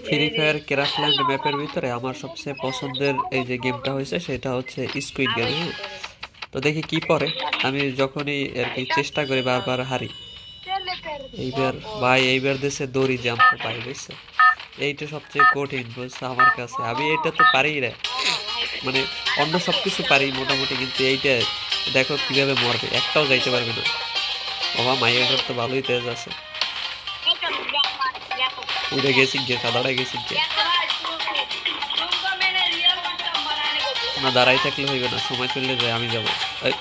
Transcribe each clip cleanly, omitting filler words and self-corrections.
Free fire Craftland ম্যাপের ভিতরে আমার সবচেয়ে পছন্দের এই যে গেমটা হয়েছে সেটা হচ্ছে স্কুইড গেম। হ্যাঁ, তো দেখি কি পরে। আমি যখনই আর কি চেষ্টা করি বারবার হারি। এইবার ভাই এইবার দেশে দড়ি জাম্প পাই বুঝছে, এইটা সবচেয়ে কঠিন বুঝছে আমার কাছে। আমি এটা তো পারি না, মানে অন্য সবকিছু পারি মোটামুটি, কিন্তু এইটা দেখো কিভাবে মরবে, একটাও যাইতে পারবে না। বাবা মাইয়াটার তো ভালোই তেজ আছে। উড়ে গেছি গে, সাদাটা গেছি গে। না দাঁড়াই থাকলে হইবে না, সময় চললে যায়, আমি যাবো। এই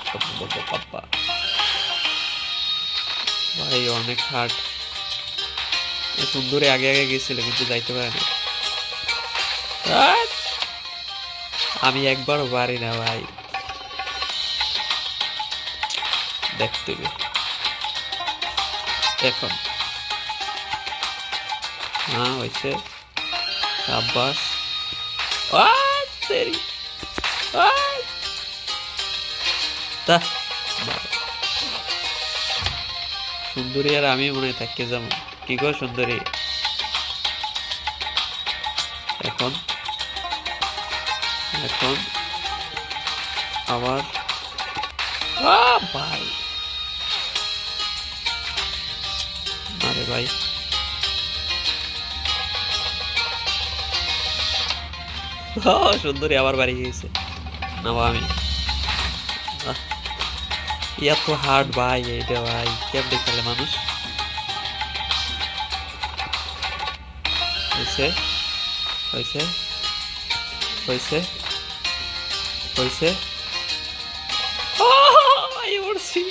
পাপ্পা ভাই অনেক হার্ড। সুন্দরী আগে আগে গেছিল কিন্তু যাইতে পারে না। আহ! আমি একবারও পারি না ভাই, দেখতে হবে এখন। হ্যাঁ হয়েছে, সাব্বাস। আহ, তেরি। আহ! তা বাবা, সুন্দরী আর আমি মনে হয় থাকতে যাবো। কি গো সুন্দরী, এখন এখন আবার ভাই, আরে ভাই সুন্দরী আবার বাড়ি গেছে। নাও আমি, আহ, এত হার্ড ভাই এইটা ভাই, কেমনে খেলে মানুষ। হয়েছে হয়েছে হয়েছে হয়েছে, ভাই উড়ছি।